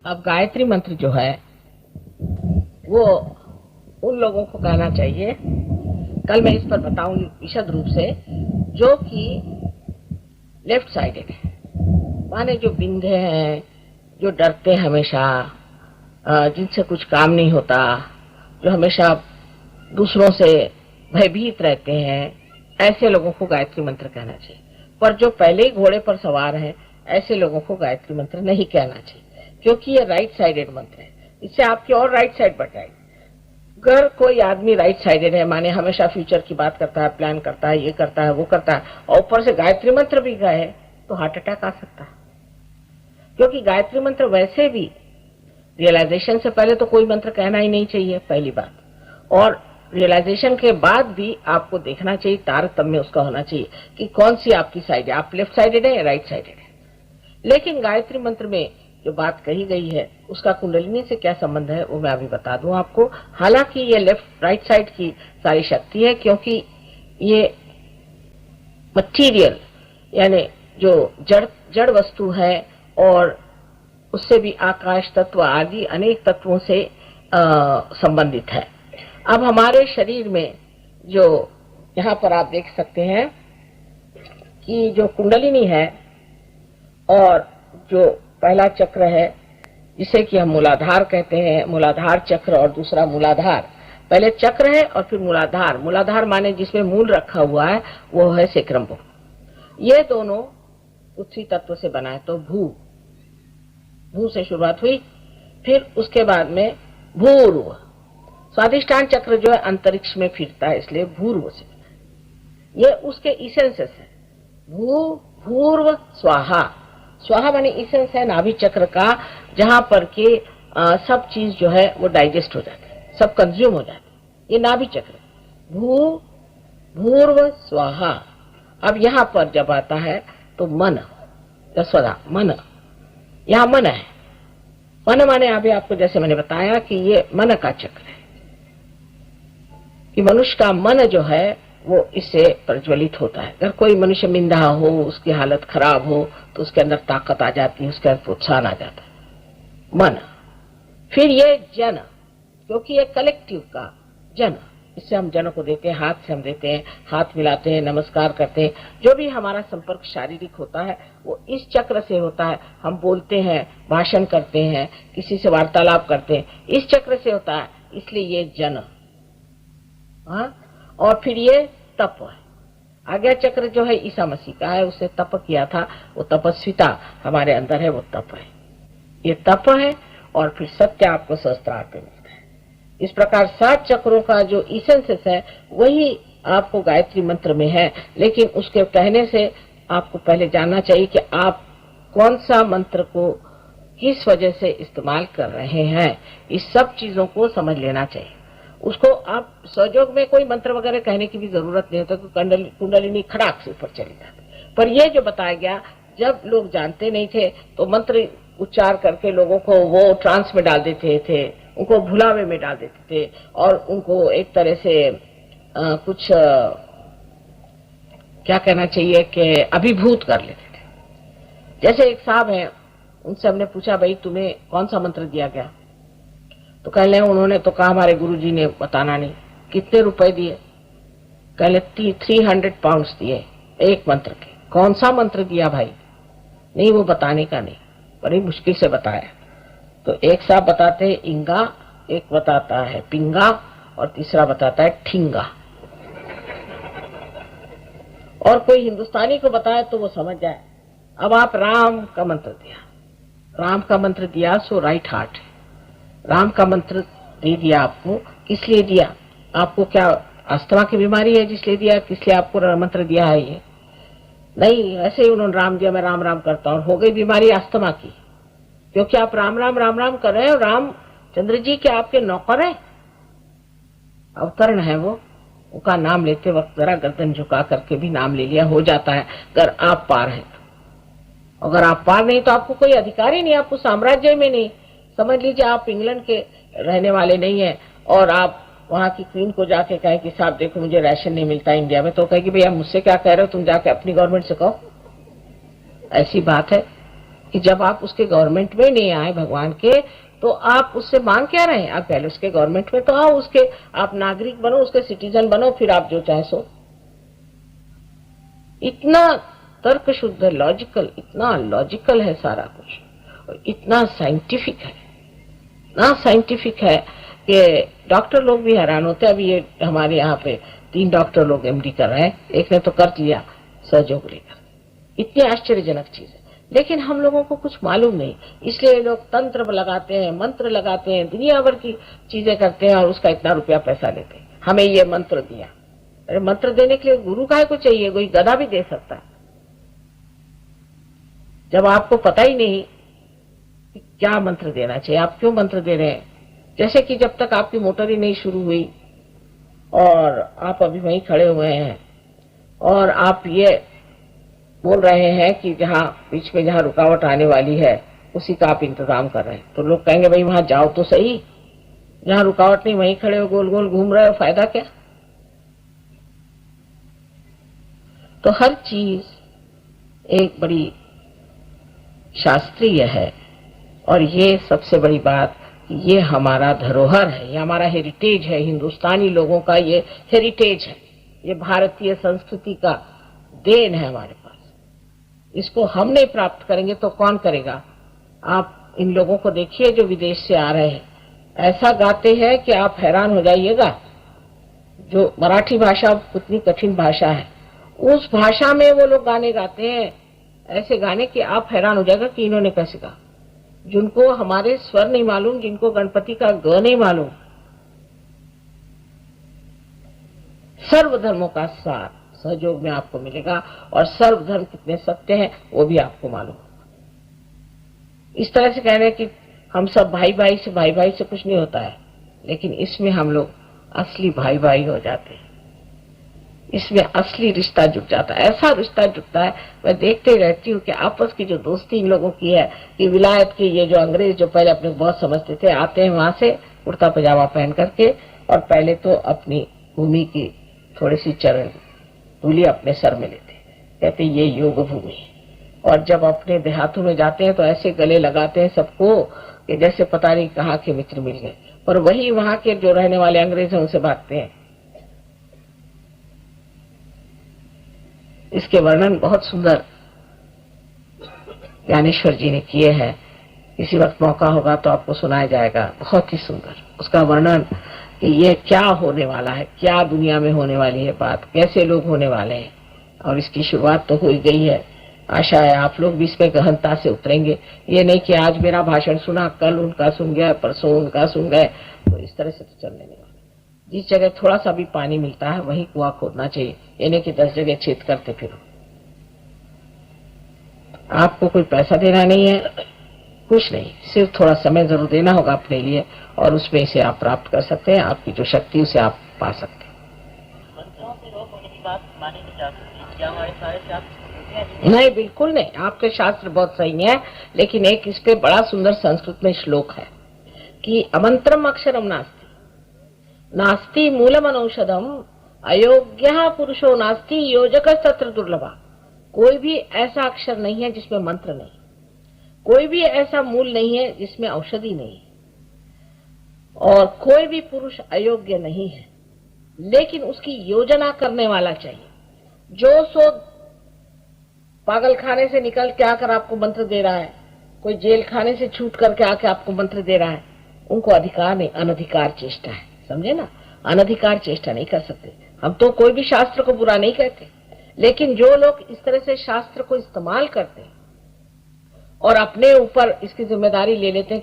अब गायत्री मंत्र जो है वो उन लोगों को कहना चाहिए, कल मैं इस पर बताऊंगी विशद रूप से, जो कि लेफ्ट साइडेड है, माने जो बिंधे हैं, जो डरते हैं हमेशा, जिनसे कुछ काम नहीं होता, जो हमेशा दूसरों से भयभीत रहते हैं, ऐसे लोगों को गायत्री मंत्र कहना चाहिए। पर जो पहले ही घोड़े पर सवार हैं, ऐसे लोगों को गायत्री मंत्र नहीं कहना चाहिए, क्योंकि ये राइट साइडेड मंत्र है। इससे आपकी और राइट साइड बढ़ जाएगी। अगर कोई आदमी राइट साइडेड है, माने हमेशा फ्यूचर की बात करता है, प्लान करता है, ये करता है, वो करता है, और ऊपर से गायत्री मंत्र भी गए, तो हार्ट अटैक आ सकता है। क्योंकि गायत्री मंत्र वैसे भी रियलाइजेशन से पहले तो कोई मंत्र कहना ही नहीं चाहिए, पहली बात, और रियलाइजेशन के बाद भी आपको देखना चाहिए, तारतम्य उसका होना चाहिए कि कौन सी आपकी साइड है, आप लेफ्ट साइडेड है या राइट साइडेड है। लेकिन गायत्री मंत्र में जो बात कही गई है उसका कुंडलिनी से क्या संबंध है वो मैं अभी बता दूं आपको। हालांकि ये लेफ्ट राइट साइड की सारी शक्ति है, क्योंकि ये मटीरियल यानी जो जड़ वस्तु है, और उससे भी आकाश तत्व आदि अनेक तत्वों से संबंधित है। अब हमारे शरीर में जो यहाँ पर आप देख सकते हैं कि जो कुंडलिनी है और जो पहला चक्र है जिसे कि हम मूलाधार कहते हैं, मूलाधार चक्र, और दूसरा मूलाधार, पहले चक्र है और फिर मूलाधार। मूलाधार माने जिसमें मूल रखा हुआ है, वो है सेक्रम्बो। ये दोनों पृथ्वी तत्व से बना है, तो भू से शुरुआत हुई, फिर उसके बाद में भूर्व। स्वादिष्ठान चक्र जो है अंतरिक्ष में फिरता है, इसलिए भूर्व से, ये उसके इसेंसेस है। भूर्व स्वाहा, स्वाहा माने इसेंस है नाभि चक्र का, जहां पर के सब चीज जो है वो डाइजेस्ट हो जाती है, सब कंज्यूम हो जाती है, ये नाभि चक्र। भूर्व स्वाहा। अब यहाँ पर जब आता है तो मन, स्वधा मन, यहाँ मन है। मन माने अभी आपको जैसे मैंने बताया कि ये मन का चक्र है, कि मनुष्य का मन जो है वो इससे प्रज्वलित होता है। अगर कोई मनुष्य मिंधा हो, उसकी हालत खराब हो, तो उसके अंदर ताकत आ जाती है, उसके अंदर प्रोत्साहन आ जाता है, मन। फिर ये जन, क्योंकि ये कलेक्टिव का जन, इससे हम जनों को देते हैं, हाथ से हम देते हैं, हाथ मिलाते हैं, नमस्कार करते हैं, जो भी हमारा संपर्क शारीरिक होता है वो इस चक्र से होता है। हम बोलते हैं, भाषण करते हैं, किसी से वार्तालाप करते हैं, इस चक्र से होता है, इसलिए ये जन। और फिर ये तप है। आज्ञा चक्र जो है ईसा मसीह का है, उसने तप किया था, वो तपस्विता हमारे अंदर है, वो तप है, ये तप है। और फिर सत्य आपको सहस्त्रार पे मिलता है। इस प्रकार 7 चक्रों का जो इसेंसेस है वही आपको गायत्री मंत्र में है। लेकिन उसके कहने से आपको पहले जानना चाहिए कि आप कौन सा मंत्र को किस वजह से इस्तेमाल कर रहे हैं, इस सब चीजों को समझ लेना चाहिए। उसको आप सहयोग में कोई मंत्र वगैरह कहने की भी जरूरत नहीं होता, तो कुंडलिनी खड़ाक से ऊपर चली जाती। पर ये जो बताया गया, जब लोग जानते नहीं थे तो मंत्र उच्चार करके लोगों को वो ट्रांस में डाल देते थे, उनको भुलावे में डाल देते थे, और उनको एक तरह से कुछ क्या कहना चाहिए कि अभिभूत कर लेते थे। जैसे एक साहब हैं, उनसे हमने पूछा, भाई तुम्हें कौन सा मंत्र दिया गया? तो कह ले उन्होंने तो कहा हमारे गुरुजी ने बताना नहीं। कितने रुपए दिए? कह ले 300 पाउंड्स दिए एक मंत्र के। कौन सा मंत्र दिया भाई? नहीं वो बताने का नहीं, बड़ी मुश्किल से बताया। तो एक साहब बताते हैं इंगा, एक बताता है पिंगा, और तीसरा बताता है ठिंगा। और कोई हिंदुस्तानी को बताए तो वो समझ जाए। अब आप राम का मंत्र दिया, राम का मंत्र दिया सो राइट हार्ट है। राम का मंत्र दे दिया आपको, किस लिए दिया? आपको क्या अस्थमा की बीमारी है जिसलिए दिया? किस लिए आपको मंत्र दिया है? ये नहीं, ऐसे ही उन्होंने राम दिया, मैं राम राम करता हूँ, हो गई बीमारी अस्थमा की, क्योंकि आप राम राम राम राम कर रहे हो। राम चंद्र जी के आपके नौकर है, अवतरण है वो, उनका नाम लेते वक्त जरा गर्दन झुका करके भी नाम ले लिया, हो जाता है अगर आप पार है। अगर आप पार नहीं तो आपको कोई अधिकार ही नहीं, आपको साम्राज्य में नहीं। समझ लीजिए आप इंग्लैंड के रहने वाले नहीं है और आप वहां की क्वीन को जाके कहे कि साहब देखो मुझे राशन नहीं मिलता इंडिया में, तो कहेगी भैया मुझसे क्या कह रहे हो, तुम जाके अपनी गवर्नमेंट से कहो। ऐसी बात है। कि जब आप उसके गवर्नमेंट में नहीं आए भगवान के, तो आप उससे मांग क्या रहे हैं? आप पहले उसके गवर्नमेंट में तो आओ, उसके आप नागरिक बनो, उसके सिटीजन बनो, फिर आप जो चाहे सो। इतना तर्क शुद्ध लॉजिकल, इतना लॉजिकल है सारा कुछ, और इतना साइंटिफिक है, इतना साइंटिफिक है कि डॉक्टर लोग भी हैरान होते हैं। अभी ये हमारे यहाँ पे 3 डॉक्टर लोग एमडी कर रहे हैं, एक ने तो कर लिया सहयोग लेकर। इतनी आश्चर्यजनक चीज है, लेकिन हम लोगों को कुछ मालूम नहीं, इसलिए लोग तंत्र लगाते हैं, मंत्र लगाते हैं, दुनिया भर की चीजें करते हैं और उसका इतना रुपया पैसा लेते हैं। हमें ये मंत्र दिया। अरे मंत्र देने के लिए गुरु काहे को चाहिए? कोई गधा भी दे सकता है। जब आपको पता ही नहीं कि क्या मंत्र देना चाहिए, आप क्यों मंत्र दे रहे हैं? जैसे कि जब तक आपकी मोटर ही नहीं शुरू हुई और आप अभी वहीं खड़े हुए हैं और आप ये बोल रहे हैं कि जहाँ बीच में जहाँ रुकावट आने वाली है उसी का आप इंतजाम कर रहे हैं, तो लोग कहेंगे भाई वहां जाओ तो सही, जहाँ रुकावट नहीं वहीं खड़े हो, गोल गोल घूम रहे हो, फायदा क्या? तो हर चीज एक बड़ी शास्त्रीय है, और ये सबसे बड़ी बात, ये हमारा धरोहर है, ये हमारा हेरिटेज है, हिंदुस्तानी लोगों का ये हेरिटेज है, ये भारतीय संस्कृति का देन है हमारे पास। इसको हम नहीं प्राप्त करेंगे तो कौन करेगा? आप इन लोगों को देखिए जो विदेश से आ रहे हैं, ऐसा गाते हैं कि आप हैरान हो जाइएगा। जो मराठी भाषा कितनी कठिन भाषा है, उस भाषा में वो लोग गाने गाते हैं, ऐसे गाने कि आप हैरान हो जाएगा कि इन्होंने कैसे गा। जिनको हमारे स्वर नहीं मालूम, जिनको गणपति का ग नहीं मालूम, सर्वधर्मों का सार सहयोग में आपको मिलेगा, और सर्वधर्म कितने सत्य हैं वो भी आपको मालूम। इस तरह से कह रहे हैं कि हम सब भाई भाई से कुछ नहीं होता है, लेकिन इसमें हम लोग असली भाई भाई हो जाते हैं, इसमें असली रिश्ता जुट जाता है। ऐसा रिश्ता जुटता है, मैं देखते रहती हूँ कि आपस की जो दोस्ती इन लोगों की है, कि विलायत के ये जो अंग्रेज जो पहले अपने बहुत समझते थे, आते हैं वहां से कुर्ता पजामा पहन करके, और पहले तो अपनी भूमि की थोड़ी सी चरण धूलि अपने सर में लेते, कहते ये योग भूमि। और जब अपने देहातों में जाते हैं तो ऐसे गले लगाते हैं सबको कि जैसे पता नहीं कहाँ के मित्र मिल गए, पर वही वहां के जो रहने वाले अंग्रेज हैं उनसे भागते हैं। इसके वर्णन बहुत सुंदर ज्ञानेश्वर जी ने किए हैं, किसी वक्त मौका होगा तो आपको सुनाया जाएगा, बहुत ही सुंदर उसका वर्णन कि ये क्या होने वाला है, क्या दुनिया में होने वाली है बात, कैसे लोग होने वाले हैं। और इसकी शुरुआत तो हो ही गई है। आशा है आप लोग भी इसमें गहनता से उतरेंगे। ये नहीं कि आज मेरा भाषण सुना, कल उनका सुन गया, परसों उनका सुन गए, तो इस तरह से तो चलने नहीं वाला। जिस जगह थोड़ा सा भी पानी मिलता है वहीं कुआं खोदना चाहिए, ये नहीं कि 10 जगह छेद करते फिरो। आपको कोई पैसा देना नहीं है, कुछ नहीं, सिर्फ थोड़ा समय जरूर देना होगा अपने लिए, और उसमें इसे आप प्राप्त कर सकते हैं। आपकी जो शक्ति उसे आप पा सकते हैं। मंत्रों से रोग होने की बात मानी नहीं जा सकती, क्या हमारे सारे शास्त्र? नहीं, बिल्कुल नहीं, आपके शास्त्र बहुत सही है, लेकिन एक इस पे बड़ा सुंदर संस्कृत में श्लोक है कि अमंत्रम अक्षरम नास्ति, नास्ति मूलम अनौषधम, अयोग्य पुरुषो नास्ति, योजक तत्र दुर्लभा। कोई भी ऐसा अक्षर नहीं है जिसमें मंत्र नहीं, कोई भी ऐसा मूल नहीं है जिसमें औषधि नहीं, और कोई भी पुरुष अयोग्य नहीं है, लेकिन उसकी योजना करने वाला चाहिए। जो सो पागल खाने से निकल के आकर आपको मंत्र दे रहा है, कोई जेल खाने से छूट करके आके आपको मंत्र दे रहा है, उनको अधिकार नहीं, अनधिकार चेष्टा है, समझे ना? अनधिकार चेष्टा नहीं कर सकते। हम तो कोई भी शास्त्र को बुरा नहीं कहते, लेकिन जो लोग इस तरह से शास्त्र को इस्तेमाल करते हैं और अपने ऊपर इसकी जिम्मेदारी ले लेते हैं